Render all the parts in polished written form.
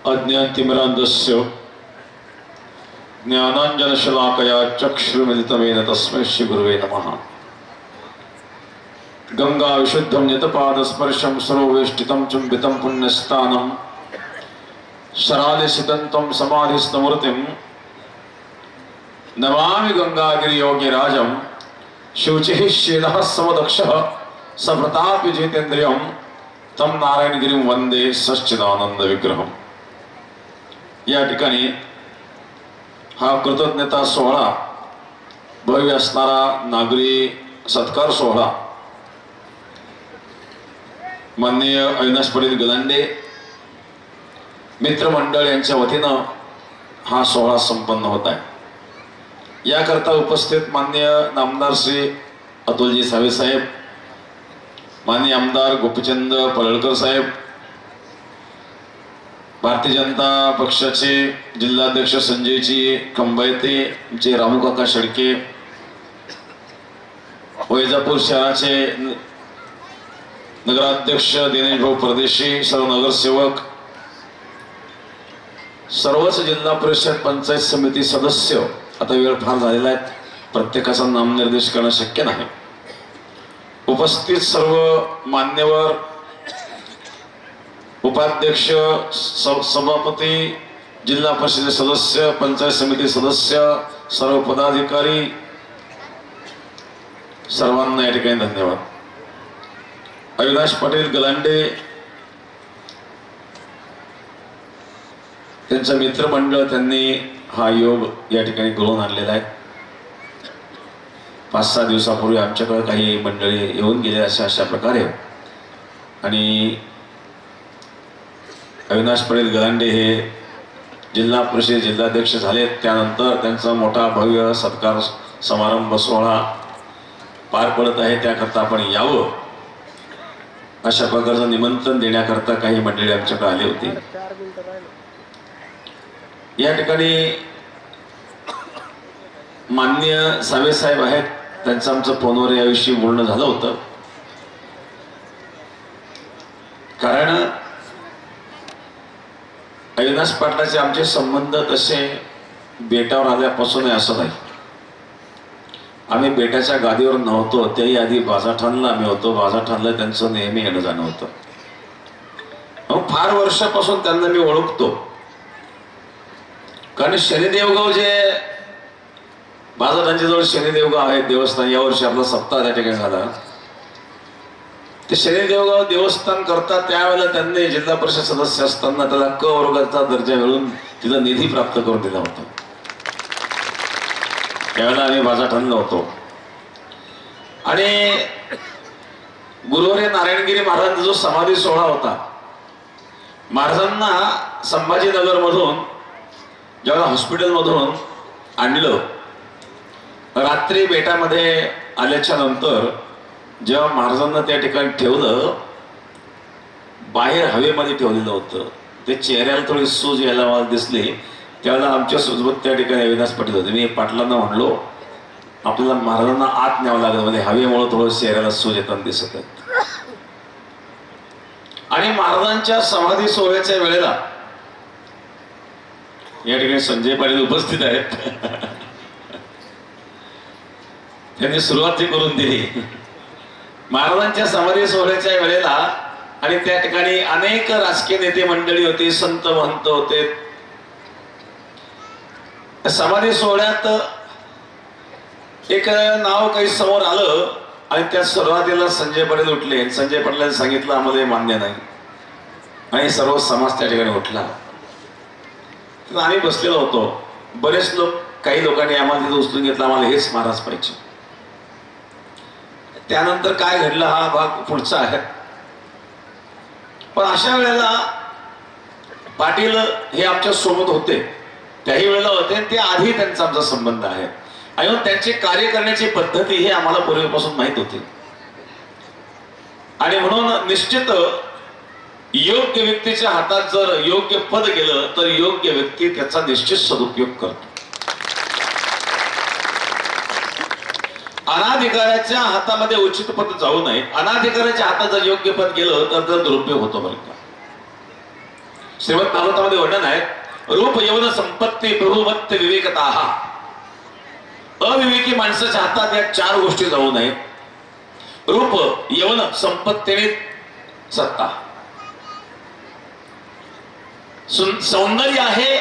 अज्ञानतिमिरान्धस्य ज्ञानाञ्जनशलाकया चक्षुरुमिलितमेन तस्मै श्रीगुरुवे नमः। गंगा विशुद्धं यतपादस्पर्शं सरोवेष्टितं चुम्बितं पुण्यस्थानं शरालिसिदन्तं समाधिस्थमूर्तिं नमामि गंगागिरियोगिराजं शुचिः शीलः समदक्षः सप्रतापि जितेन्द्रियं तम नारायणगिरिं वंदे सच्चिदानंद विग्रहम। या ठिकाणी हा कृतज्ञता सोहळा भव्य असणारा नागरी सत्कार सोहळा माननीय अविनाश पाटील गलांडे मित्रमंडळ यांच्या वतीनं हा सोहळा संपन्न होत आहे। याकरता उपस्थित माननीय नामदार श्री अतुलजी सावे साहेब, माननीय आमदार गोपीचंद पडळकर साहेब, भारतीय जनता पक्षाचे जिल्हाध्यक्ष संजयजी कंबायते, आमचे रामूकाका शेळके, वैजापूर शहराचे नगराध्यक्ष दिनेश भाऊ परदेशी, सर्व नगरसेवक, सर्वच जिल्हा परिषद पंचायत समिती सदस्य, आता वेळ फार झालेला आहे, प्रत्येकाचा नामनिर्देश करणं शक्य नाही। उपस्थित सर्व मान्यवर, उपाध्यक्ष, सभापती, जिल्हा परिषद सदस्य, पंचायत समिती सदस्य, सर्व पदाधिकारी, सर्वांना या ठिकाणी धन्यवाद। अविनाश पाटील गलांडे त्यांचं मित्रमंडळ त्यांनी हा योग या ठिकाणी घडवून आणलेला आहे। 5-6 दिवसापूर्वी आमच्याकडे काही मंडळी येऊन गेले अशा प्रकारे, आणि अविनाश पाटील गलांडे हे जिल्हा परिषद जिल्हाध्यक्ष झाले। त्यानंतर त्यांचा मोठा भव्य सत्कार समारंभ सोहळा पार पडत आहे, त्याकरता आपण यावं अशा प्रकारचं निमंत्रण देण्याकरता काही मंडळी आमच्याकडे आले होते। या ठिकाणी माननीय सावे साहेब आहेत, त्यांचं आमचं फोनवर याविषयी बोलणं झालं होतं। कारण अविनाश पाटलाचे आमचे संबंध तसे बेटावर आल्यापासून असं नाही, आम्ही बेटाच्या गादीवर नव्हतो, त्याही आधी बाजाठाणला आम्ही होतो, बाजाठाणला त्यांचं नेहमी येणं जाणं होतं। मग फार वर्षापासून त्यांना मी ओळखतो, कारण शनिदेवगाव जे बाजारांच्या जवळ शनिदेवगाव आहे देवस्थान, यावर्षी आपला सप्ताह त्या ठिकाणी झाला, ते शनिदेवगाव देवस्थान करता त्यावेळेला त्यांनी जिल्हा परिषद सदस्य असताना त्याला क वर्गाचा दर्जा मिळून तिला निधी प्राप्त करून दिला होता। त्यावेळेला आम्ही बाजाठाणला होतो, आणि गुरुवारी नारायणगिरी महाराजांचा जो समाधी सोहळा होता, महाराजांना संभाजीनगर मधून जेव्हा हॉस्पिटल मधून आणलं, रात्री बेटामध्ये आल्याच्या नंतर जेव्हा महाराजांना त्या ठिकाणी ठेवलं, बाहेर हवेमध्ये ठेवलेलं होतं, ते चेहऱ्याला थोडी सूज यायला मला दिसली, त्यावेळेला आमच्या सोबत त्या ठिकाणी अविनाश पाटील होते। मी पाटलांना म्हणलो, आपल्याला महाराजांना आत न्यावं लागलं, म्हणजे हवेमुळे थोडं चेहऱ्याला सूज येताना दिसत आहे। आणि महाराजांच्या समाधी सोहळ्याच्या वेळेला या ठिकाणी संजय पाटील उपस्थित आहेत, त्यांनी सुरुवात करून दिली महाराजांच्या समाधी सोहळ्याच्या वेळेला, आणि त्या ठिकाणी अनेक राजकीय नेते मंडळी होते, संत महंत होते। समाधी सोहळ्यात एक नाव काही समोर आलं, आणि त्या सुरुवातीला संजय पाटील उठले। संजय पाटलांनी सांगितलं आम्हाला हे मान्य नाही, आणि सर्व समाज त्या ठिकाणी उठला। आम्ही बसलेलो होतो, बरेच लोक, काही लोकांनी आम्हाला तिथे उचलून घेतलं, आम्हाला हेच महाराज पाहिजे। त्यानंतर काय घडलं हा भाग पुढचा आहे, पण अशा वेळेला पाटील हे आमच्या सोबत होते, त्याही वेळेला होते, ते आधी त्यांचा आमचा संबंध आहे, आणि त्यांचे कार्य करण्याची पद्धती हे आम्हाला पूर्वीपासून माहित होती। आणि म्हणून निश्चित योग्य व्यक्तीच्या हातात जर योग्य पद गेलं तर योग्य व्यक्ती त्याचा निश्चित सदुपयोग करतो। अनाधिकाऱ्याच्या हातामध्ये उचित पद जाऊ नये, अनाधिकाऱ्याच्या हातात जर योग्य पद गेलं तर दुरुपयोग होतो बरं का। श्रीमद भागवतामध्ये वर्णन आहे, रूप यवन संपत्ती प्रभुवत्त विवेकता. अविवेकी माणसाच्या हातात या 4 गोष्टी जाऊ नये. रूप, यवन, संपत्ती, सत्ता. सौंदर्य आहे,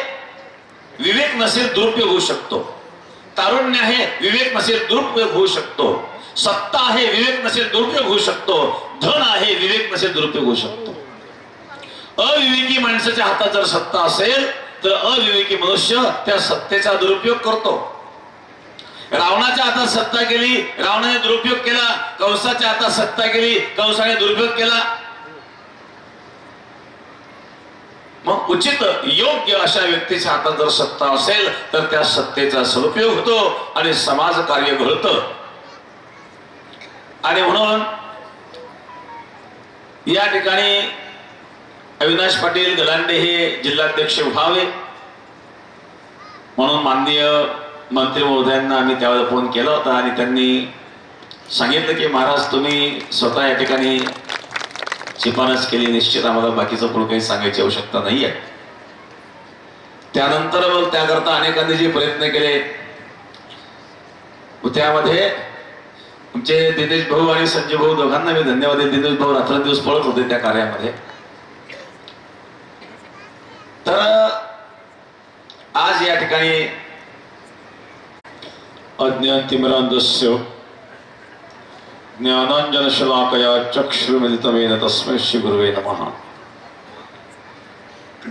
विवेक नसेल दुरुपयोग होऊ शकतो. तारुण्य आहे, विवेक नसेल दुरुपयोग होऊ शकतो. सत्ता आहे, विवेक नसेल दुरुपयोग होऊ शकतो. धन आहे, विवेक नसेल दुरुपयोग होऊ शकतो. अविवेकी माणसाच्या हातात जर सत्ता असेल तर अविवेकी मनुष्य त्या सत्तेचा दुरुपयोग करतो. रावणाच्या हातात सत्ता गेली, रावणाने दुरुपयोग केला. कंसाच्या हातात सत्ता गेली, कंसाने दुरुपयोग केला. मग उचित योग्य अशा व्यक्तीच्या हातात जर सत्ता असेल तर त्या सत्तेचा सदुपयोग होतो आणि समाज कार्य घडतं. आणि म्हणून या ठिकाणी अविनाश पाटील गलांडे हे जिल्हाध्यक्ष व्हावे म्हणून माननीय मंत्री महोदयांना आम्ही त्यावेळेला फोन केला होता आणि त्यांनी सांगितलं की महाराज तुम्ही स्वतः या ठिकाणी शिफारस केली, निश्चित आम्हाला बाकीचं पुढे काही सांगायची आवश्यकता नाही आहे. त्यानंतर मग त्याकरता अनेकांनी जे प्रयत्न केले त्यामध्ये आमचे दिनेश भाऊ आणि संजय भाऊ दोघांना मी धन्यवाद देतो. दिनेश भाऊ रात्रंदिवस पळत होते त्या कार्यामध्ये. तर आज या ठिकाणी अज्ञातिमिरान्धस्य ज्ञानाञ्जनशलाकया चक्षुर्मिलितमेन तस्मै श्रीगुरुवे नमः.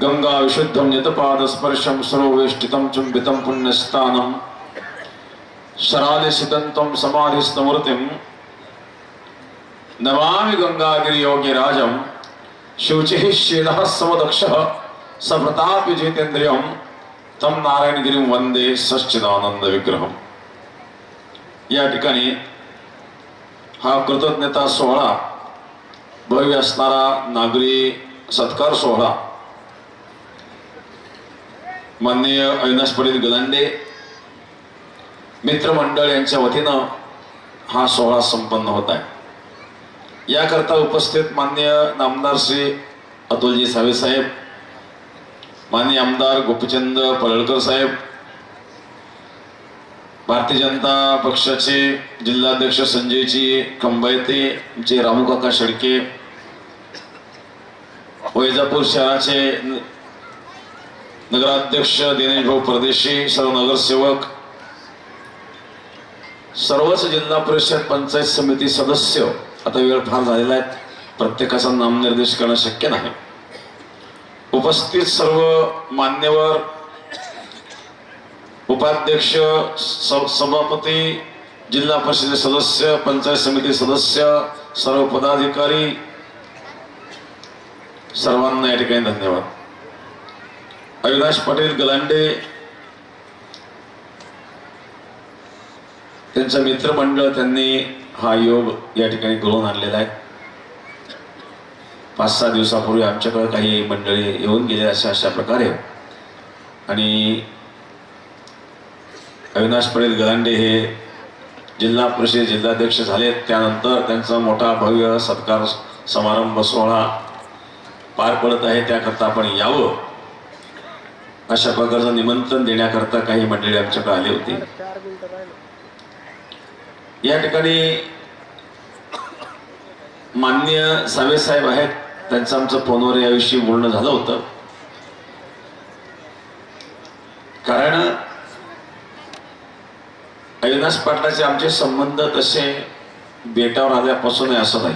गंगा विशुद्धं यतपादस्पर्शं सर्ववेष्टितं चुम्बितं पुण्यस्थानं शरालिसिदन्तं समाधिस्थमूर्तिं नमामि गंगागिरियोगिराजं. शुचिः शीलः समदक्षः सप्रतापि जितेन्द्रियं तं नारायणगिरिं वन्दे सच्चिदानंद विग्रहं. या ठिकाणी हा कृतज्ञता सोहळा, भव्य असणारा नागरी सत्कार सोहळा माननीय अविनाश पाटील गलांडे मित्रमंडळ यांच्या वतीनं हा सोहळा संपन्न होत आहे. याकरता उपस्थित माननीय नामदार श्री अतुलजी सावे साहेब, माननीय आमदार गोपीचंद पडळकर साहेब, भारतीय जनता पक्षाचे जिल्हाध्यक्ष संजयजी कंबायते, आमचे रामू काका शेळके, वैजापूर शहराचे नगराध्यक्ष दिनेश भाऊ परदेशी, सर्व नगरसेवक, सर्वच जिल्हा परिषद पंचायत समिती सदस्य. आता वेळ फार झालेला आहे, प्रत्येकाचा नामनिर्देश करणं शक्य नाही. उपस्थित सर्व मान्यवर, उपाध्यक्ष, सभापती, जिल्हा परिषद सदस्य, पंचायत समिती सदस्य, सर्व पदाधिकारी, सर्वांना या ठिकाणी धन्यवाद. अविनाश पाटील गलांडे त्यांचं मित्रमंडळ त्यांनी हा योग या ठिकाणी घडवून आणलेला आहे. 5-6 दिवसापूर्वी आमच्याकडे काही मंडळी येऊन गेले अशा प्रकारे. आणि अविनाश पाटील गलांडे हे जिल्हा परिषद जिल्हाध्यक्ष झाले. त्यानंतर त्यांचा मोठा भव्य सत्कार समारंभ सोहळा पार पडत आहे. त्याकरता आपण यावं अशा प्रकारचं निमंत्रण देण्याकरता काही मंडळी आमच्याकडे आली होती. या ठिकाणी माननीय सावे साहेब आहेत, त्यांचं आमचं फोनवर याविषयी बोलणं झालं होतं. कारण अविनाश पाटलाचे आमचे संबंध तसे बेटावर आल्यापासून असं नाही.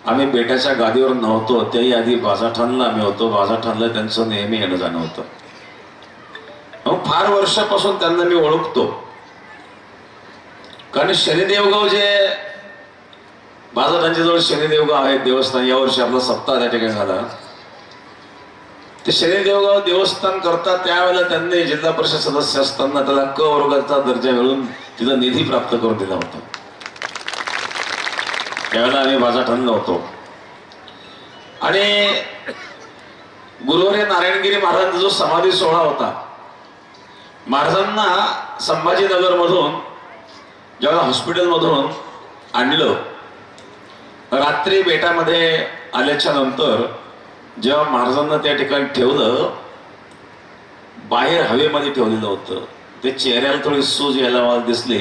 आम्ही बेटाच्या गादीवर नव्हतो, त्याही आधी बाजाठाणला आम्ही होतो. बाजाठाणला त्यांचं नेहमी येणं जाणं होतं. मग फार वर्षापासून त्यांना मी ओळखतो. कारण शनिदेवगाव जे बाजारांच्या जवळ शनिदेवगाव आहे देवस्थान, यावर्षी आपला सप्ताह त्या ठिकाणी झाला. ते शनिदेवगाव देवस्थान करता त्यावेळेला त्यांनी जिल्हा परिषद सदस्य असताना त्याला क वर्गाचा दर्जा मिळून तिला निधी प्राप्त करून दिला होता. त्यावेळेला आम्ही बाजाठाणला होतो. आणि गुरुवारी नारायणगिरी महाराजांचा जो समाधी सोहळा होता, महाराजांना संभाजीनगर मधून ज्यावेळेला हॉस्पिटलमधून आणलं, रात्री बेटामध्ये आल्याच्या नंतर जेव्हा महाराजांना त्या ठिकाणी ठेवलं, बाहेर हवेमध्ये ठेवलेलं होतं, ते चेहऱ्याला थोडी सूज यायला मला दिसली.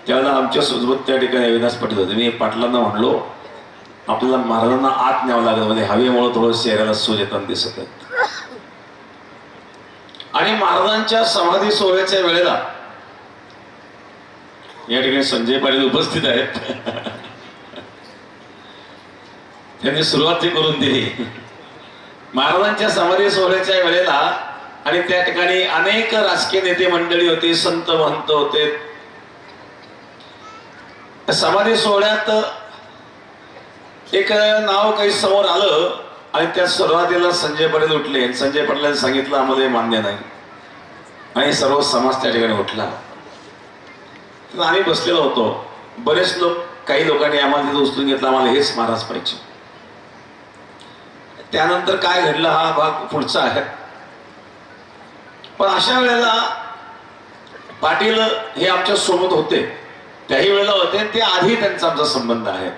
त्यावेळेला आमच्या सोबत त्या ठिकाणी अविनाश पाटील होते. मी पाटलांना म्हणलो, आपल्याला महाराजांना आत न्यावं लागलं, म्हणजे हवेमुळे थोडं चेहऱ्याला सूज येताना दिसत आहे. आणि महाराजांच्या समाधी सोहळ्याच्या वेळेला या ठिकाणी संजय पाटील उपस्थित आहेत. त्यांनी सुरुवात करून दिली महाराजांच्या समाधी सोहळ्याच्या वेळेला. आणि त्या ठिकाणी अनेक राजकीय नेते मंडळी होती, संत महंत होते. समाधी सोहळ्यात एक नाव काही समोर आलं आणि त्या सुरुवातीला संजय पाटील उठले. संजय पाटलांनी सांगितलं, आम्हाला हे मान्य नाही. आणि सर्व समाज त्या ठिकाणी उठला. आम्ही बसलेलो होतो. बरेच लोक, काही लोकांनी आम्हाला तिथे उचलून घेतलं, आम्हाला हेच महाराज पाहिजे. त्यानंतर काय घडलं हा भाग पुढचा आहे. पण अशा वेळेला पाटील हे आमच्या सोबत होते, त्याही वेळेला होते. ते आधी त्यांचा आमचा संबंध आहे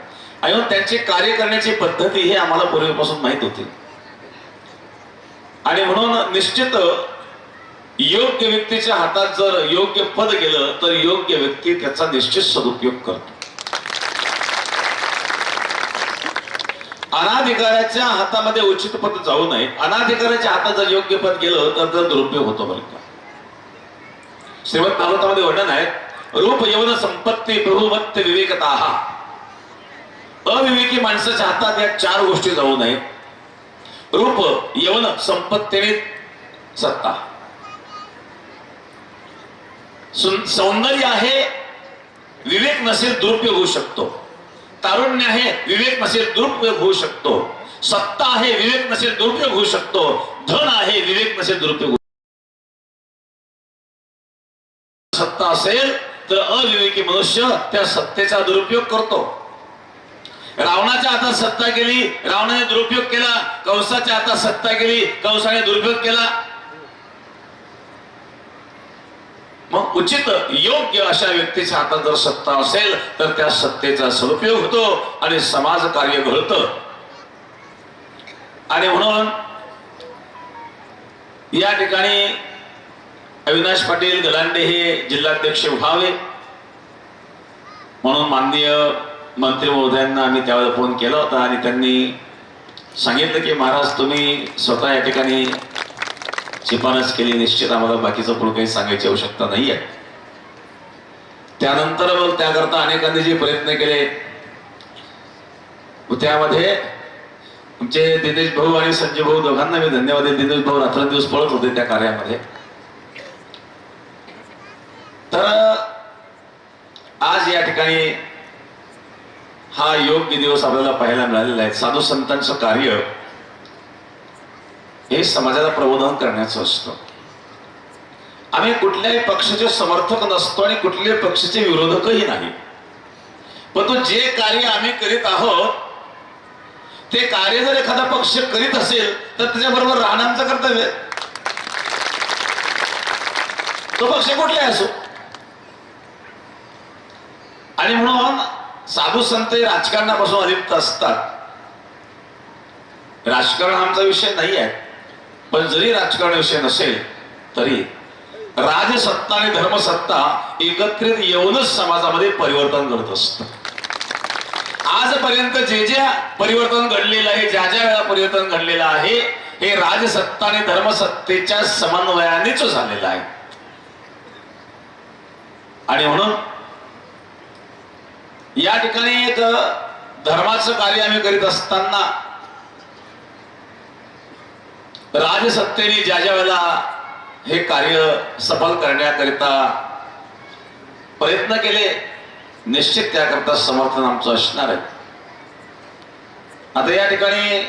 आणि त्यांचे कार्य करण्याची पद्धती हे आम्हाला पूर्वीपासून माहित होती. आणि म्हणून निश्चित योग्य व्यक्तीच्या हातात जर योग्य पद गेलं तर योग्य व्यक्ती त्याचा निश्चित सदुपयोग करतो. अनाधिकाऱ्याच्या हातामध्ये उचित पद जाऊ नये. अनाधिकाऱ्याच्या हातात जर योग्य पद गेलं तर दुरुपयोग होतो. बरं का, श्रीमद भागवतामध्ये वर्णन आहे, रूप यवन संपत्ती प्रभुवत्त विवेकता. अविवेकी माणसाच्या हातात या चार गोष्टी जाऊ नये. रूप, यवन, संपत्ती, सत्ता. सौंदर्य आहे, विवेक नसेल दुरुपयोग होऊ शकतो. तारुण्य आहे, विवेक नसेल दुरुपयोग होऊ शकतो. सत्ता आहे, विवेक नसेल दुरुपयोग होऊ शकतो. धन आहे, विवेक नसेल दुरुपयोग. सत्ता असेल तर अविवेकी मनुष्य त्या सत्तेचा दुरुपयोग करतो. रावणाच्या हातात सत्ता गेली, रावणाने दुरुपयोग केला. कंसाच्या हातात सत्ता गेली, कंसाने दुरुपयोग केला. मग उचित योग्य अशा व्यक्तीच्या हातात जर सत्ता असेल तर त्या सत्तेचा सदुपयोग होतो आणि समाज कार्य घडतं. आणि म्हणून या ठिकाणी अविनाश पाटील गलांडे हे जिल्हाध्यक्ष व्हावे म्हणून माननीय मंत्री महोदयांना आम्ही त्यावेळेला फोन केला होता. आणि त्यांनी सांगितलं की महाराज तुम्ही स्वतः या ठिकाणी शिफारस केली, निश्चित आम्हाला बाकीचं पुढे काही सांगायची आवश्यकता नाहीये. त्यानंतर मग त्याकरता अनेकांनी जे प्रयत्न केले त्यामध्ये आमचे दिनेश भाऊ आणि संजय भाऊ दोघांना मी धन्यवाद देतो. दिनेश भाऊ रात्रंदिवस पळत होते त्या कार्यामध्ये. तर आज या ठिकाणी हा योग्य दिवस आपल्याला पाहायला मिळालेला आहे. साधू संतांचं कार्य हे समाजाला प्रबोधन करण्याचं असतं. आम्ही कुठल्याही पक्षाचे समर्थक नसतो आणि कुठल्याही पक्षाचे विरोधकही नाही. परंतु जे कार्य आम्ही करीत आहोत ते कार्य जर एखादा पक्ष करीत असेल तर त्याच्याबरोबर राहणं आमचं कर्तव्य. तो पक्ष कुठलाही असो. आणि म्हणून साधू संत राजकारणापासून अलिप्त असतात. राजकारण आमचा विषय नाही आहे. पण जरी राजकारण विषय नसेल तरी राजसत्ता आणि धर्मसत्ता एकत्रित येऊनच समाजामध्ये परिवर्तन घडत असतं. आजपर्यंत जे जे परिवर्तन घडलेलं आहे, ज्या ज्या वेळा परिवर्तन घडलेलं आहे, हे राजसत्ता आणि धर्मसत्तेच्या समन्वयानेच झालेलं आहे. आणि म्हणून या ठिकाणी एक धर्माचं कार्य आम्ही करीत असताना राजसत्तेने ज्या ज्या वेळेला हे कार्य सफल करण्याकरिता प्रयत्न केले, निश्चित त्याकरता समर्थन आमचं असणार आहे. आता या ठिकाणी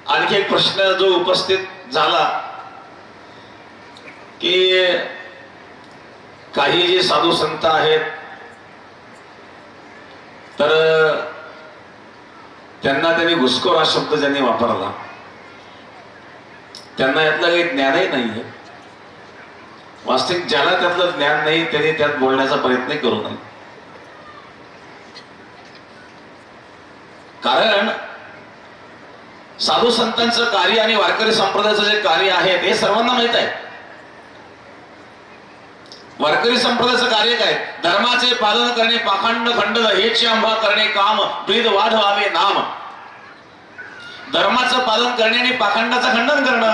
आणखी एक प्रश्न जो उपस्थित झाला की काही जे साधू संत आहेत तर त्यांनी घुसखोर हा शब्द ज्यांनी वापरला त्यांना यातलं काही ज्ञानही नाहीये. वास्तविक ज्याला त्यातलं ज्ञान नाही त्यांनी त्यात बोलण्याचा प्रयत्न करू नये. कारण साधू संतांचं कार्य आणि वारकरी संप्रदायाचं जे कार्य आहे ते सर्वांना माहित आहे. वारकरी संप्रदायाचं कार्य काय? धर्माचे पालन करणे, पाखंड खंडन हेच आंबा करणे काम, ब्रीद वाढ व्हावे नाम. धर्माचं पालन करणे आणि पाखंडाचं खंडन करणं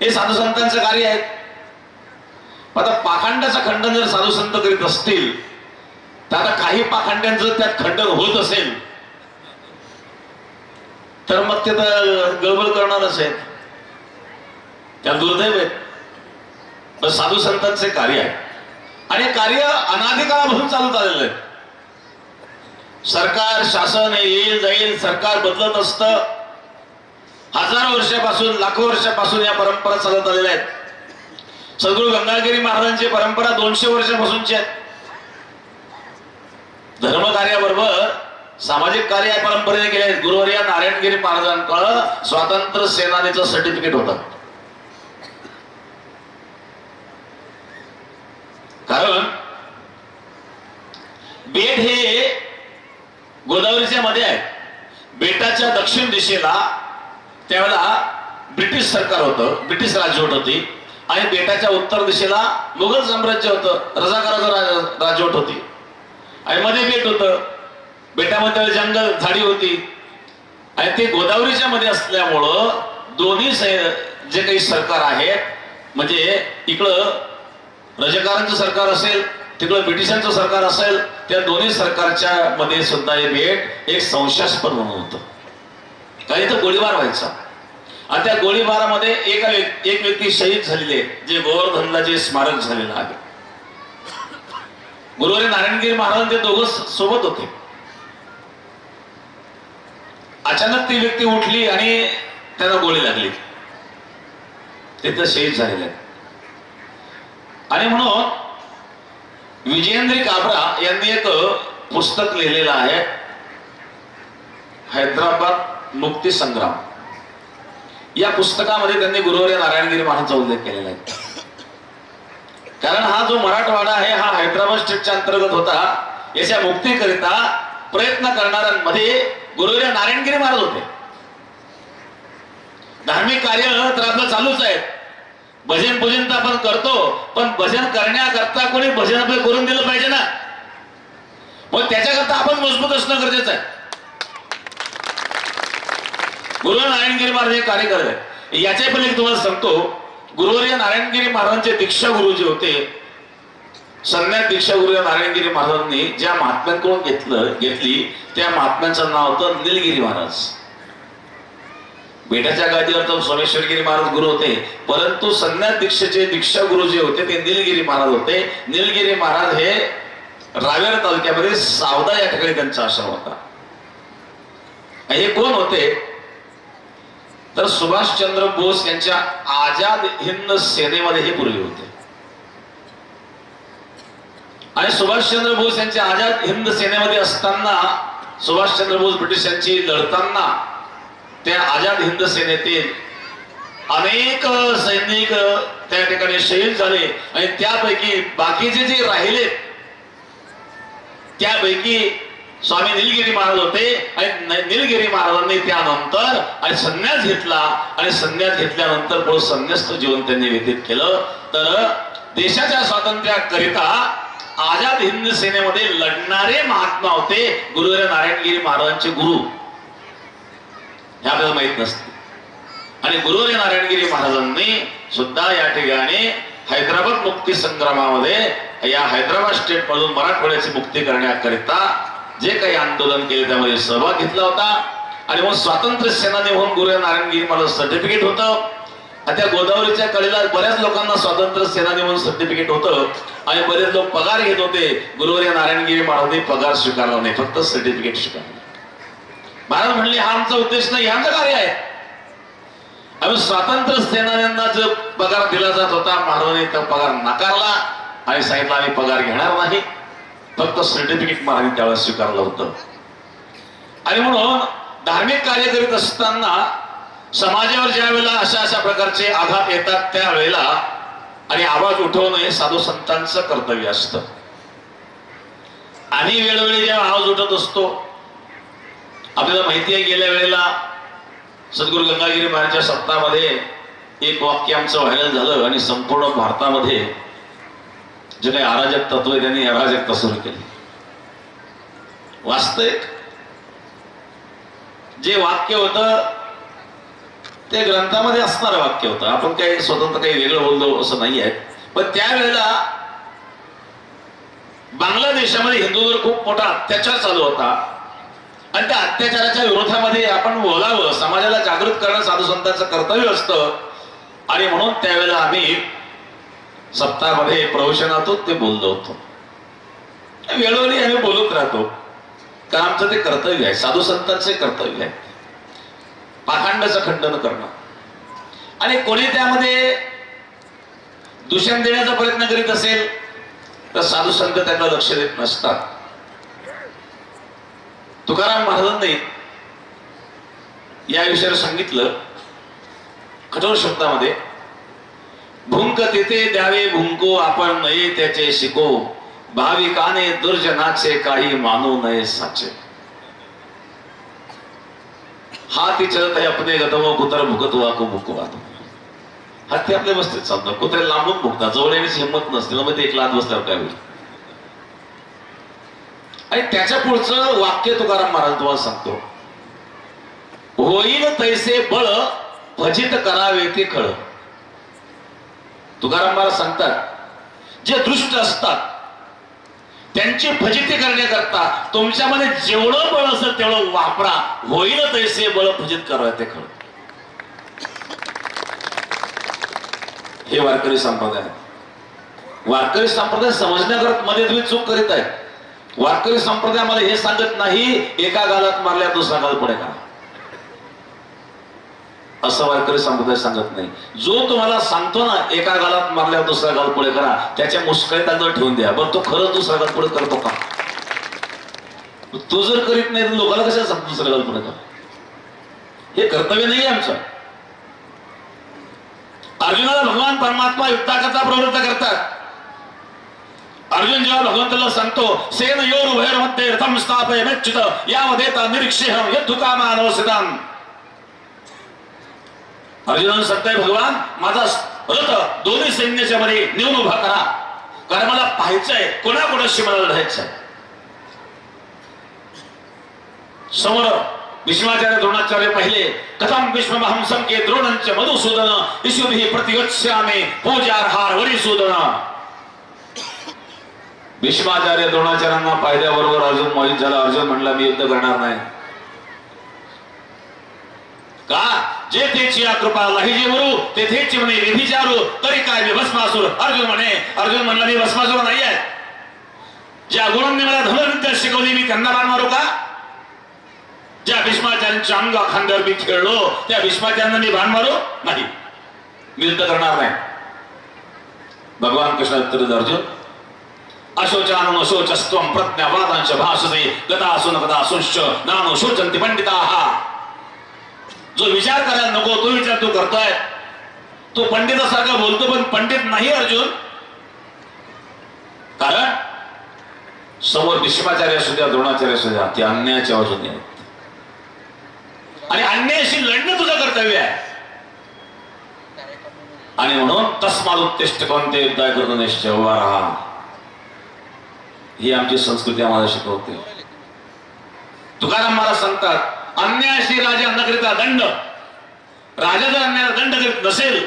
हे साधू संतांचं कार्य आहे. आता पाखंडाचं खंडन जर साधू संत करीत असतील तर आता काही पाखंड्यांचं त्यात खंडन होत असेल तर मग ते तर गडबड करणारच आहेत, त्या दुर्दैव आहेत. पण साधू संतांचे कार्य आहे आणि कार्य अनादिकाळापासून चालत आलेलं आहे. सरकार शासन येईल जाईल, सरकार बदलत असतं. हजारो वर्षापासून लाखो वर्षापासून या परंपरा चालत आलेल्या आहेत. सद्गुरू गंगागिरी महाराजांची परंपरा 200 वर्षापासूनची आहे. धर्म कार्याबरोबर सामाजिक कार्य या परंपरेने केले आहेत. गुरुवर्य नारायणगिरी महाराजांकडे स्वातंत्र्य सेनानीचं सर्टिफिकेट होतं. कारण बेट हे गोदावरीच्या मध्ये आहे. बेटाच्या दक्षिण दिशेला त्यावेळेला ब्रिटिश सरकार होतं, ब्रिटिश राजवट होती आणि बेटाच्या उत्तर दिशेला मुघल साम्राज्य होतं, रजाकाराचं राजवट होती आणि मध्ये बेट होतं. बेटामध्ये जंगल झाडी होती आणि ते गोदावरीच्या मध्ये असल्यामुळं दोन्ही जे काही सरकार आहे, म्हणजे इकडं रजाकारांचं सरकार असेल तिकडं ब्रिटिशांचं सरकार असेल, त्या दोन्ही सरकारच्या मध्ये सुद्धा हे बेट एक संशयास्पद म्हणून होतं. काही तर गोळीबार व्हायचा आणि त्या गोळीबारामध्ये एक व्यक्ती शहीद झालेले, जे गोवर्धनला जे स्मारक झालेलं आहे. गुरुवर्य नारायणगिरी महाराज ते दोघं सोबत होते. अचानक ती व्यक्ती उठली आणि त्यांना गोळी लागली, तिथं शहीद झालेले. आणि म्हणून विजयेंद्र काबरा यांनी एक पुस्तक लिहिलेलं आहे, हैदराबाद मुक्ती संग्राम. या पुस्तकामध्ये त्यांनी गुरुवर्य नारायणगिरी महाराजांचा उल्लेख केलेला आहे. कारण हा जो मराठवाडा आहे हा हैदराबाद स्टेटच्या अंतर्गत होता. याच्या मुक्तीकरिता प्रयत्न करणाऱ्यांमध्ये गुरुवर्य नारायणगिरी महाराज होते. धार्मिक कार्य तर आपलं चालूच आहे. भजन पूजन तर आपण करतो, पण भजन करण्याकरता कोणी भजन आपलं करून दिलं पाहिजे ना. मग त्याच्याकरता आपण मजबूत असणं गरजेचं आहे. गुरुवर्य नारायणगिरी महाराज हे कार्य करत आहे. याच्या पण एक तुम्हाला सांगतो, गुरुवर्य नारायणगिरी महाराजांचे दीक्षा गुरु जे होते, संन्यास दीक्षा गुरु नारायणगिरी महाराजांनी ज्या महात्म्यांकडून घेतली त्या महात्म्यांचं नाव होतं निलगिरी महाराज. बेटाच्या गादीवर तर सोमेश्वरगिरी महाराज गुरु होते, परंतु संन्यास दीक्षेचे दीक्षा गुरु जे होते ते निलगिरी महाराज होते. निलगिरी महाराज हे रावेर तालुक्यामध्ये सावदा या ठिकाणी त्यांचा आश्रम होता. हे कोण होते तर सुभाषचंद्र बोस यांच्या आझाद हिंद सेनेमध्ये हे पूर्वी होते. आणि सुभाषचंद्र बोस यांच्या आझाद हिंद सेनेमध्ये असताना सुभाषचंद्र बोस ब्रिटिशांची लढताना त्या आझाद हिंद सेनेतील अनेक सैनिक त्या ठिकाणी शहीद झाले आणि त्यापैकी बाकीचे जे राहिले त्यापैकी स्वामी निलगिरी महाराज होते. आणि निलगिरी महाराजांनी त्यानंतर आणि संन्यास घेतला आणि संन्यास घेतल्यानंतर पुढे संन्यस्त जीवन त्यांनी व्यतीत केलं. तर देशाच्या स्वातंत्र्याकरिता आझाद हिंद सेनेमध्ये लढणारे महात्मा होते गुरुवर्य नारायणगिरी महाराजांचे गुरु. हे आपल्याला माहित नसते. आणि गुरुवर्य नारायणगिरी महाराजांनी सुद्धा या ठिकाणी हैदराबाद मुक्ती संग्रामामध्ये या हैदराबाद स्टेट मधून मराठवाड्याची मुक्ती करण्याकरिता जे काही आंदोलन केले त्यामध्ये सहभाग घेतला होता. आणि मग स्वातंत्र्य सेनानी म्हणून गुरुवर्य नारायणगिरी महाराज सर्टिफिकेट होतं. त्या गोदावरीच्या कडेला बऱ्याच लोकांना स्वातंत्र्य सेनानी म्हणून सर्टिफिकेट होतं आणि बरेच लोक पगार घेत होते. गुरुवर्य नारायणगिरी महाराजांनी पगार स्वीकारला नाही, फक्त सर्टिफिकेट स्वीकारलं. महाराज म्हणले हा आमचा उद्देश नाही, हे आमचं कार्य आहे. आम्ही स्वातंत्र्य सेनान्यांना जो पगार दिला जात होता महाराजांनी तो पगार नाकारला आणि सांगितलं आम्ही पगार घेणार नाही, फक्त सर्टिफिकेट महाराजांनी त्यावेळेस स्वीकारलं होतं. आणि म्हणून धार्मिक कार्य करीत असताना समाजावर ज्या वेळेला अशा अशा प्रकारचे आघात येतात त्यावेळेला आणि आवाज उठवणं हे साधू संतांचं कर्तव्य असतं. आणि वेळोवेळी जेव्हा आवाज उठत असतो, आपल्याला माहिती आहे गेल्या वेळेला सद्गुरू गंगागिरी महाराजच्या सप्ताहामध्ये एक वाक्य आमचं व्हायरल झालं आणि संपूर्ण भारतामध्ये जे काही अराजक तत्व आहे त्यांनी अराजकता सुरू केली. वास्तविक जे वाक्य होतं ते ग्रंथामध्ये असणारं वाक्य होतं. आपण काही स्वतंत्र काही वेगळं बोललो असं नाही आहे. पण त्यावेळेला बांगलादेशामध्ये हिंदूंवर खूप मोठा अत्याचार चालू होता आणि त्या अत्याचाराच्या विरोधामध्ये आपण बोलावं, समाजाला जागृत करणं साधू संतांचं कर्तव्य असतं. आणि म्हणून त्यावेळेला आम्ही सप्ताहामध्ये प्रवचनातून ते बोललो होतो. वेळोवेळी आम्ही बोलत राहतो कारण आमचं ते कर्तव्य आहे, साधू संतांचे कर्तव्य आहे पाखंडाचं खंडन करणं. आणि कोणी त्यामध्ये दूषण देण्याचा प्रयत्न करीत असेल तर साधू संत त्यांना लक्ष देत नसतात. तुकाराम महाराजांनी या विषयावर सांगितलं कठोर शब्दामध्ये, भुंक तेथे द्यावे भुंको आपण नये त्याचे शिको, भाविकाने दुर्जनाचे काही मानू नये साचे. हाती चलत आहे अपने गतवो कुतर भुकत वाको भुकवातो. हाती आपल्या बसतेत चालतात, कुत्रे लांबून भुकतात, जवळ येण्याची हिंमत नसते, मग ते एक लाद बसल्यावर काय होईल. आणि त्याच्या पुढचं वाक्य तुकाराम महाराज तुम्हाला सांगतो, होईल तैसे बळ फजित करावे ते खळ. तुकाराम महाराज सांगतात जे दुष्ट असतात त्यांची फजिती करण्याकरता तुमच्यामध्ये जेवढं बळ असेल तेवढं वापरा, होईल तैसे बळ फजित करावे ते खळ. हे वारकरी संप्रदाय. वारकरी संप्रदाय समजण्याकरता मध्ये तुम्ही चूक करीत आहे. वारकरी संप्रदाय मला हे सांगत नाही एका गालात मारल्या दुसरा गाल पुढे का, असं वारकरी संप्रदाय सांगत नाही. जो तुम्हाला सांगतो ना एका गालात मारल्यावर दुसरा गाल पुढे करा, त्याच्या मुस्कळीत अंगावर ठेवून द्या, बरं तो खरंच दुसरा गाल पुढे करतो का. तो जर करीत नाही तर लोकांना कशाला सांगतो दुसरा गाल पुढे करा. हे कर्तव्य नाही आमचं. अर्जुनाला भगवान परमात्मा युद्धाकरता प्रवृत्त करतात. अर्जुन जेव्हा भगवंताला सांगतो सेन योर उभयमध्ये रथम स्थापय मेच्युत यामध्ये निरीक्षेहम यद्धुकामानवसिदान. अर्जुनानं सांगताय भगवान माझा रथ दोन्ही सैन्याच्या मध्ये नेऊन उभा करा, कारण मला पाहायचंय कोणाकोणाशी मला लढायचंय. समोर भीष्माचार्य द्रोणाचार्य पहिले कथम भीष्महं संके द्रोणंच मधुसूदन इषुभिः प्रतिगच्छामि पूजार्हार वरिसूदन. भीष्माचार्य द्रोणाचार्यांना पाहिल्याबरोबर अर्जुन मोहित झाला. अर्जुन म्हणला मी युद्ध करणार नाही. का जे तेची कृपा लाहिजे वरू तेथेची म्हणे विभिचारू तरी काय मी भस्मासूर. अर्जुन म्हणला मी भस्मासूर नाही आहे. ज्या गुरूंनी मला धनुर्विद्या शिकवली मी त्यांना बाण मारू का. ज्या भीष्माचार्यांच्या अंगा खांद्यावर मी खेळलो त्या भीष्माचार्यांना मी बाण मारू नाही, मी युद्ध करणार नाही. भगवान कृष्ण उत्तर अर्जुन अशोचानं अशोचस्त्वं प्रज्ञावादांच भाषसे गतासून गतासूंश्च नानो शोचन्ति पंडिताः. जो विचार करायला नको तो विचार तू करतोय. तो पंडितासारखा बोलतो पण पंडित नाही अर्जुन. कारण समोर भीष्माचार्य असू द्या द्रोणाचार्य असू द्या ते अन्यायाच्या बाजूने आहेत आणि अन्यायाशी लढणं तुझं कर्तव्य आहे. आणि म्हणून तस्माद उत्तिष्ठ कोणते युद्धाय करून निश्चय उभा राहा. ही आमची संस्कृती आम्हाला शिकवते. तुकाराम महाराज सांगतात अन्यायाशी राजा न करिता दंड. राजा जर अन्यायाला दंड करीत नसेल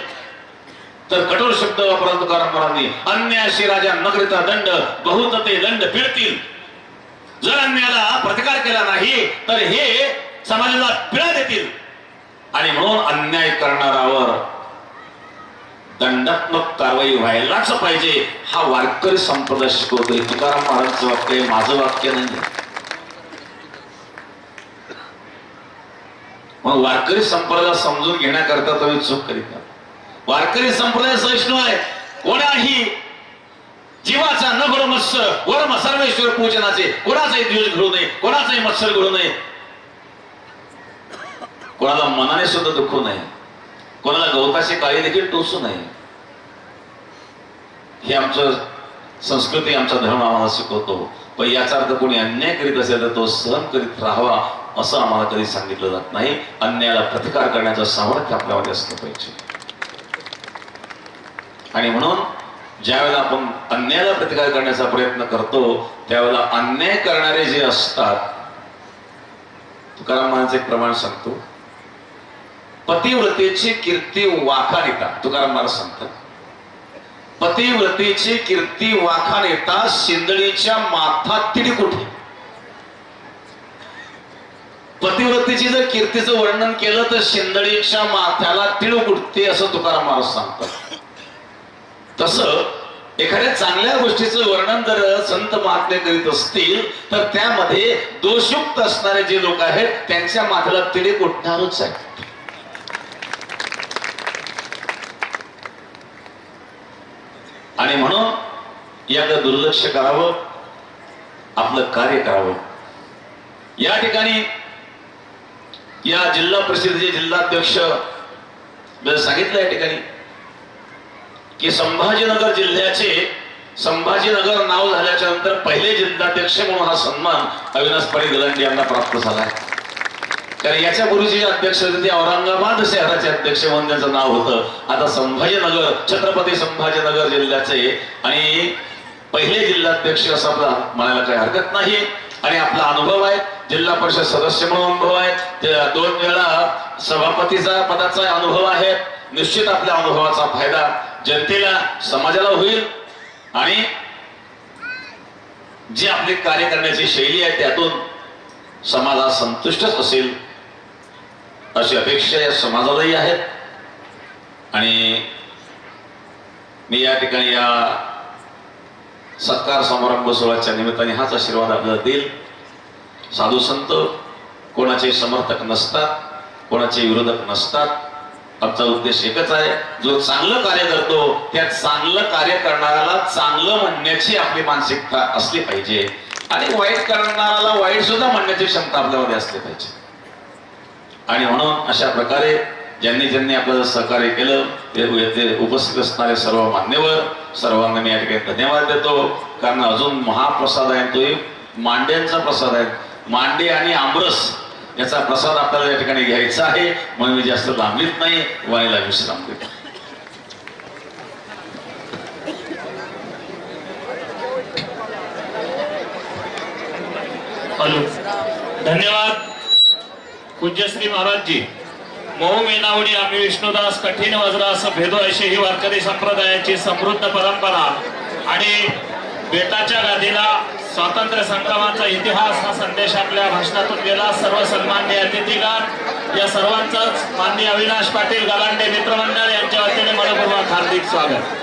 तर कठोर शब्द वापरला तुकाराम महाराजांनी. अन्यायाशी राजा न करिता दंड बहुत ते दंड पिळतील. जर अन्यायाला प्रतिकार केला नाही तर हे समाजाला पिळा देतील. आणि म्हणून अन्याय करणारावर दंडात्मक कारवाई व्हायलाच पाहिजे. हा वारकरी संप्रदाय शिकवतोय. तुकाराम महाराजांचं वाक्य माझं वाक्य नाही. मग वारकरी संप्रदाय समजून घेण्याकरता तुम्ही चूक करीत. वारकरी संप्रदाय सहिष्णू आहे. कोणाही जीवाचा न घडू मत्सर वरम सर्वेश्वर पूजनाचे. कोणाचाही द्वेष घडू नये, कोणाचाही मत्सर घडू नये, कोणाला मनाने सुद्धा दुखू नये, कोणाला गवताची काळी देखील टोचू नये. हे आमचं संस्कृती आमचा धर्म आम्हाला शिकवतो. पण याचा अर्थ कोणी अन्याय करीत असेल तर तो सहन करीत राहावा असं आम्हाला कधी सांगितलं जात नाही. अन्यायाला प्रतिकार करण्याचं सामर्थ्य आपल्यामध्ये असलं पाहिजे. आणि म्हणून ज्यावेळेला आपण अन्यायाला प्रतिकार करण्याचा प्रयत्न करतो त्यावेळेला अन्याय करणारे जे असतात, तुकाराम महाराज एक प्रमाण सांगतो, पतिव्रतेची कीर्ती वाखाणिता. तुकाराम महाराज सांगतात, पतिव्रतेची कीर्ती वाखाणिता शिंदळीच्या माथा तिडी कुठे. पतिव्रतेची जर कीर्तीचं वर्णन केलं तर शिंदळीच्या माथ्याला तिळूक उठते असं तुकाराम महाराज सांगतात. तसं एखाद्या चांगल्या गोष्टीचं वर्णन जर संत महात्मे करीत असतील तर त्यामध्ये दोषयुक्त असणारे जे लोक आहेत त्यांच्या माथ्याला तिळूक उठणारच आहे. आणि म्हणून याकडे दुर्लक्ष करावं, आपलं कार्य करावं. या ठिकाणी या जिल्हा परिषदेचे जिल्हाध्यक्ष सांगितलं या ठिकाणी की संभाजीनगर जिल्ह्याचे, संभाजीनगर नाव झाल्याच्या नंतर पहिले जिल्हाध्यक्ष म्हणून हा सन्मान अविनाश पाटील गलांडे यांना प्राप्त झाला आहे. कारण याच्या पूर्वीचे जे अध्यक्ष होते ते औरंगाबाद शहराचे अध्यक्ष म्हणून त्यांचं नाव होतं. आता संभाजीनगर, छत्रपती संभाजीनगर जिल्ह्याचे आणि पहिले जिल्हाध्यक्ष असं आपलं म्हणायला काही हरकत नाही. आणि आपला अनुभव आहे, जिल्हा परिषद सदस्य म्हणून अनुभव आहे, 2 वेळा सभापतीचा पदाचा अनुभव आहे. निश्चित आपल्या अनुभवाचा फायदा जनतेला, समाजाला होईल आणि जी आपली कार्य करण्याची शैली आहे त्यातून समाजाला संतुष्टच असेल अशी अपेक्षा या समाजालाही आहेत. आणि मी या ठिकाणी या सत्कार समारंभ सोहळ्याच्या निमित्ताने हाच आशीर्वाद आपल्याला देईल. साधू संत कोणाचे समर्थक नसतात, कोणाचे विरोधक नसतात. आमचा उद्देश एकच आहे, जो चांगलं कार्य करतो त्या चांगलं कार्य करणाऱ्याला चांगलं म्हणण्याची आपली मानसिकता असली पाहिजे आणि वाईट करणाऱ्याला वाईट सुद्धा म्हणण्याची क्षमता आपल्यामध्ये असली पाहिजे. आणि म्हणून अशा प्रकारे ज्यांनी ज्यांनी आपल्याला सहकार्य केलं ते उपस्थित असणारे सर्व मान्यवर सर्वांना मी या ठिकाणी धन्यवाद देतो. कारण अजून महाप्रसाद आहे, तो मांड्यांचा प्रसाद आहे. मांडे आणि आमरस याचा प्रसाद आपल्याला या ठिकाणी घ्यायचा आहे, म्हणून मी जास्त लांबीत नाही, वाणीला विश्राम देतो. धन्यवाद पूज्यश्री महाराजजी. मऊ मेनावडी आम्ही विष्णुदास कठीण वज्र असं भेदो अशी ही वारकरी संप्रदायाची समृद्ध परंपरा आणि बेटाच्या गादीला स्वातंत्र्य संग्रामाचा इतिहास हा संदेश आपल्या भाषणातून गेला. सर्व सन्माननीय अतिथीगण, या सर्वांचंच माननीय अविनाश पाटील गलांडे मित्रमंडळ यांच्या वतीने मनपूर्वक हार्दिक स्वागत.